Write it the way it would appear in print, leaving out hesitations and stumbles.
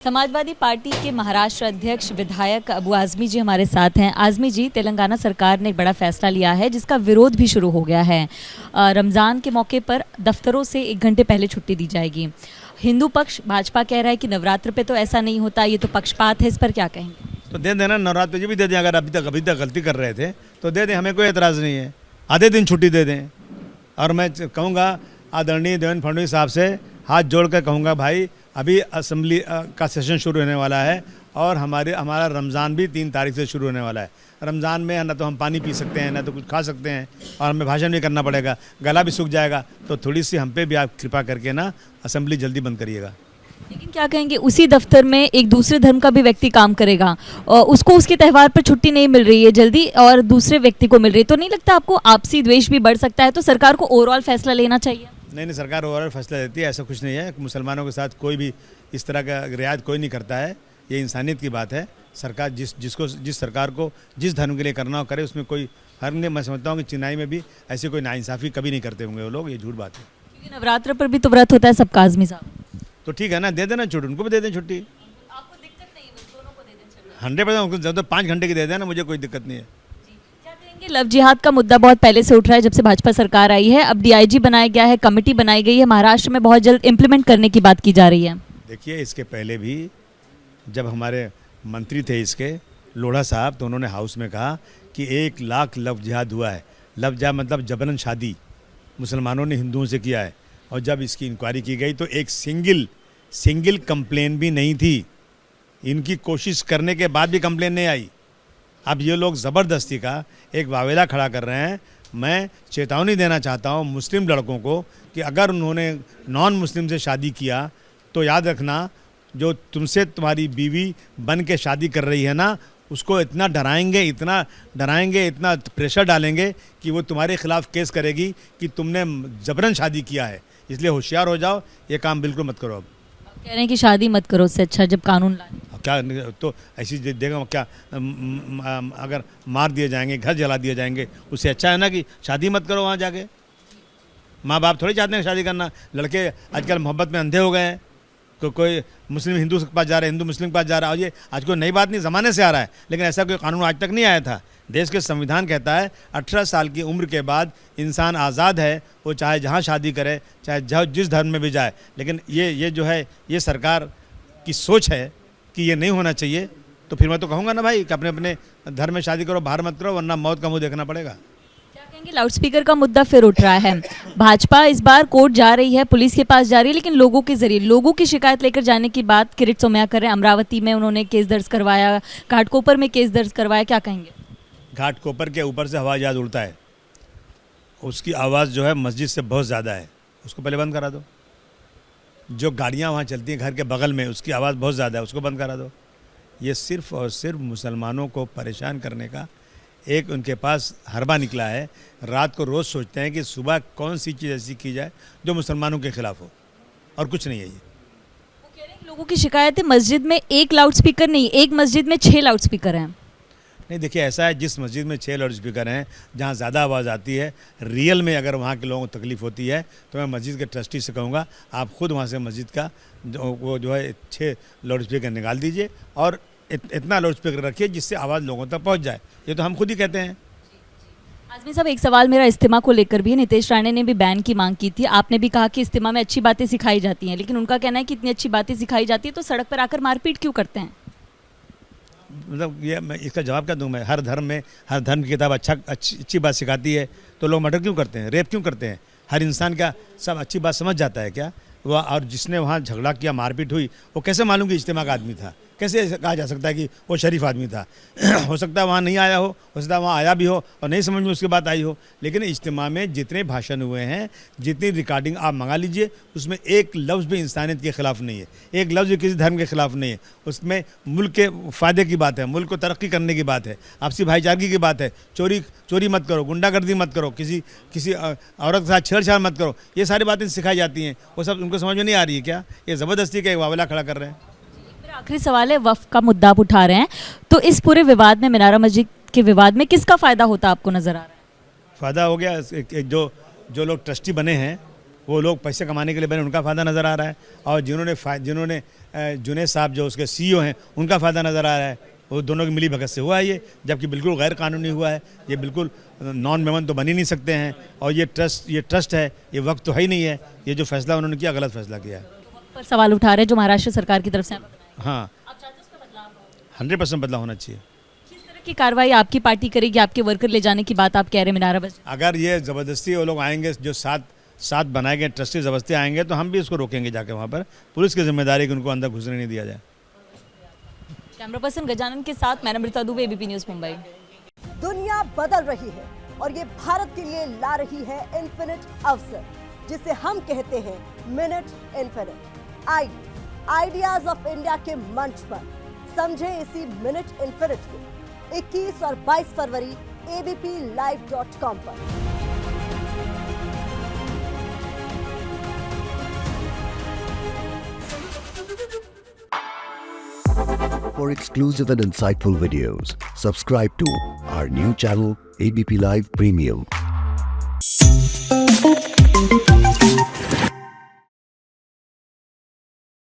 Samajwadi party के महाराष्ट्र अध्यक्ष विधायक अबू आजमी जी हमारे साथ हैं। आजमी जी, तेलंगाना सरकार ने एक बड़ा फैसला लिया है जिसका विरोध भी शुरू हो गया है। रमज़ान के मौके पर दफ्तरों से 1 घंटे पहले छुट्टी दी जाएगी। हिंदू पक्ष भाजपा कह रहा है कि नवरात्र पे तो ऐसा नहीं होता, ये तो पक्षपात है। इस पर क्या कहेंगे? तो दे देना, नवरात्र पे भी दे दें। अगर अभी तक गलती कर रहे थे तो दे दें, हमें कोई एतराज़ नहीं है। आधे दिन छुट्टी दे दें। और मैं कहूँगा आदरणीय देवेंद्र फडणवीस साहब से हाथ जोड़ कर कहूँगा, भाई अभी असेंबली का सेशन शुरू होने वाला है और हमारा रमज़ान भी 3 तारीख से शुरू होने वाला है। रमज़ान में ना तो हम पानी पी सकते हैं, ना तो कुछ खा सकते हैं, और हमें भाषण भी करना पड़ेगा, गला भी सूख जाएगा। तो थोड़ी सी हम पे भी आप कृपा करके ना असेंबली जल्दी बंद करिएगा। लेकिन क्या कहेंगे, उसी दफ्तर में एक दूसरे धर्म का भी व्यक्ति काम करेगा और उसको उसके त्यौहार पर छुट्टी नहीं मिल रही है जल्दी और दूसरे व्यक्ति को मिल रही है, तो नहीं लगता आपको आपसी द्वेष भी बढ़ सकता है? तो सरकार को ओवरऑल फैसला लेना चाहिए। नहीं, सरकार ओवरऑल फैसला देती है, ऐसा कुछ नहीं है। मुसलमानों के साथ कोई भी इस तरह का रियायत कोई नहीं करता है। ये इंसानियत की बात है। सरकार जिस सरकार को जिस धर्म के लिए करना हो करे, उसमें कोई हर नहीं। मैं समझता हूँ कि चेन्नई में भी ऐसी कोई नाइंसाफ़ी कभी नहीं करते होंगे वो लोग। ये झूठ बात है, क्योंकि नवरात्र पर भी तो व्रत होता है सबका। आजमी साहब, तो ठीक है ना, दे देना छुट्टी, उनको भी दे दें छुट्टी। आपको दिक्कत नहीं है? बस दोनों को दे दें। 100% उनको जब 5 घंटे की दे देना, मुझे कोई दिक्कत नहीं है। क्या कहेंगे, लव जिहाद का मुद्दा बहुत पहले से उठ रहा है जब से भाजपा सरकार आई है। अब डीआईजी बनाया गया है, कमेटी बनाई गई है, महाराष्ट्र में बहुत जल्द इम्प्लीमेंट करने की बात की जा रही है। देखिए, इसके पहले भी जब हमारे मंत्री थे इसके लोढ़ा साहब, तो उन्होंने हाउस में कहा कि 1 लाख लव जिहाद हुआ है। लव जिहाद मतलब जबरन शादी मुसलमानों ने हिंदुओं से किया है। और जब इसकी इंक्वायरी की गई तो एक सिंगल कंप्लेन भी नहीं थी। इनकी कोशिश करने के बाद भी कंप्लेन नहीं आई। अब ये लोग ज़बरदस्ती का एक वावेला खड़ा कर रहे हैं। मैं चेतावनी देना चाहता हूँ मुस्लिम लड़कों को कि अगर उन्होंने नॉन मुस्लिम से शादी किया तो याद रखना, जो तुमसे तुम्हारी बीवी बन के शादी कर रही है ना, उसको इतना डराएंगे, इतना प्रेशर डालेंगे कि वो तुम्हारे खिलाफ़ केस करेगी कि तुमने जबरन शादी किया है। इसलिए होशियार हो जाओ, ये काम बिल्कुल मत करो। अब कह रहे हैं कि शादी मत करो, उससे अच्छा जब कानून लाए। क्या तो ऐसी देगा क्या? अगर मार दिए जाएंगे, घर जला दिए जाएंगे, उससे अच्छा है ना कि शादी मत करो वहाँ जाके। माँ बाप थोड़ी चाहते हैं शादी करना। लड़के आजकल मोहब्बत में अंधे हो गए हैं। तो कोई मुस्लिम हिंदू के पास जा रहा है, हिंदू मुस्लिम के पास जा रहा है। और ये आज कोई नई बात नहीं, ज़माने से आ रहा है, लेकिन ऐसा कोई कानून आज तक नहीं आया था। देश के संविधान कहता है 18 साल की उम्र के बाद इंसान आज़ाद है, वो चाहे जहाँ शादी करे, चाहे जिस धर्म में भी जाए। लेकिन ये जो है, ये सरकार की सोच है कि ये नहीं होना चाहिए। तो फिर मैं तो कहूँगा ना भाई कि अपने अपने धर्म में शादी करो, बाहर मत करो, वरना मौत का मुँह देखना पड़ेगा। क्या कहेंगे, लाउडस्पीकर का मुद्दा फिर उठ रहा है। भाजपा इस बार कोर्ट जा रही है, पुलिस के पास जा रही है, लेकिन लोगों के जरिए लोगों की शिकायत लेकर जाने की बात किरीट सोमैया कर रहे हैं। अमरावती में उन्होंने केस दर्ज करवाया, घाटकोपर में केस दर्ज करवाया। क्या कहेंगे? घाटकोपर के ऊपर से हवाई जहाज उड़ता है, उसकी आवाज़ जो है मस्जिद से बहुत ज़्यादा है, उसको पहले बंद करा दो। जो गाड़ियाँ वहाँ चलती हैं घर के बगल में, उसकी आवाज़ बहुत ज़्यादा है, उसको बंद करा दो। ये सिर्फ़ और सिर्फ मुसलमानों को परेशान करने का एक उनके पास हरबा निकला है। रात को रोज़ सोचते हैं कि सुबह कौन सी चीज़ ऐसी की जाए जो मुसलमानों के ख़िलाफ़ हो, और कुछ नहीं है ये। वो कह रहे हैं लोगों की शिकायत है मस्जिद में 1 लाउडस्पीकर नहीं, एक मस्जिद में 6 लाउडस्पीकर हैं। नहीं, देखिए ऐसा है, जिस मस्जिद में 6 लाउड स्पीकर हैं, जहाँ ज़्यादा आवाज़ आती है, रियल में अगर वहाँ के लोगों को तकलीफ़ होती है तो मैं मस्जिद के ट्रस्टी से कहूँगा, आप खुद वहाँ से मस्जिद का वो जो है 6 लाउड स्पीकर निकाल दीजिए और इतना लाउड स्पीकर रखिए जिससे आवाज़ लोगों तक पहुँच जाए। ये तो हम खुद ही कहते हैं। आजमी साहब, एक सवाल मेरा इस्तिमा को लेकर भी है। नीतीश राणे ने भी बैन की मांग की थी। आपने भी कहा कि इस्तिमा में अच्छी बातें सिखाई जाती हैं, लेकिन उनका कहना है कि इतनी अच्छी बातें सिखाई जाती है तो सड़क पर आकर मारपीट क्यों करते हैं? मतलब ये मैं इसका जवाब क्या दूँ? मैं हर धर्म की किताब अच्छी बात सिखाती है, तो लोग मर्डर क्यों करते हैं, रेप क्यों करते हैं? हर इंसान क्या सब अच्छी बात समझ जाता है क्या? वह और जिसने वहाँ झगड़ा किया, मारपीट हुई, वो कैसे मालूम कि इज्तिमा का आदमी था? कैसे कहा जा सकता है कि वो शरीफ आदमी था? हो सकता है वहाँ नहीं आया हो सकता है वहाँ आया भी हो और नहीं समझ में उसके बाद आई हो। लेकिन इज्तिमा में जितने भाषण हुए हैं, जितनी रिकॉर्डिंग आप मंगा लीजिए, उसमें एक लफ्ज़ भी इंसानियत के ख़िलाफ़ नहीं है, एक लफ्ज़ भी किसी धर्म के ख़िलाफ़ नहीं है। उसमें मुल्क के फ़ायदे की बात है, मुल्क को तरक्की करने की बात है, आपसी भाईचारगी की बात है। चोरी मत करो, गुंडागर्दी मत करो, किसी औरत के साथ छेड़छाड़ मत करो। ये सारी बातें सिखाई जाती हैं, वो सब उनको समझ में नहीं आ रही है क्या? ये ज़बरदस्ती का एक वावला खड़ा कर रहे हैं। आखिरी सवाल है, वक्फ का मुद्दा आप उठा रहे हैं, तो इस पूरे विवाद में, मीनारा मस्जिद के विवाद में किसका फ़ायदा होता आपको नज़र आ रहा है? फ़ायदा हो गया जो लोग ट्रस्टी बने हैं, वो लोग पैसे कमाने के लिए बने, उनका फ़ायदा नज़र आ रहा है। और जिन्होंने जुनेद साहब जो उसके सीईओ हैं उनका फ़ायदा नज़र आ रहा है। वो दोनों की मिली भगत से हुआ है ये, जबकि बिल्कुल गैर कानूनी हुआ है। ये बिल्कुल नॉन मेमन तो बन ही नहीं सकते हैं। और ये ट्रस्ट है, ये वक्त तो है ही नहीं है। ये जो फैसला उन्होंने किया गलत फैसला किया है। पर सवाल उठा रहे हैं जो महाराष्ट्र सरकार की तरफ से। हाँ, 100% बदलाव होना चाहिए। किस तरह की कार्रवाई आपकी पार्टी करेगी? आपके वर्कर ले जाने की बात आप कह रहे हैं मीनारा बस। अगर ये ज़बरदस्ती वो लोग आएंगे, जो सात बनाए गए ट्रस्टी ज़बरदस्ती आएंगे, तो हम भी इसको रोकेंगे जाके वहाँ पर। पुलिस की जिम्मेदारी कि उनको अंदर घुसने नहीं दिया जाए। कैमरा पर्सन गजानन के साथ मैं नम्रता दुबे, एबीपी न्यूज़ मुंबई। दुनिया बदल रही है और ये भारत के लिए ला रही है इन्फिनिट अवसर, जिसे हम कहते हैं minute infinite. Ideas of India के मंच पर समझे इसी मिनट इन्फिनिट को 21 और 22 फरवरी abplive.com पर। For exclusive and insightful videos, subscribe to our new channel ABP Live Premium.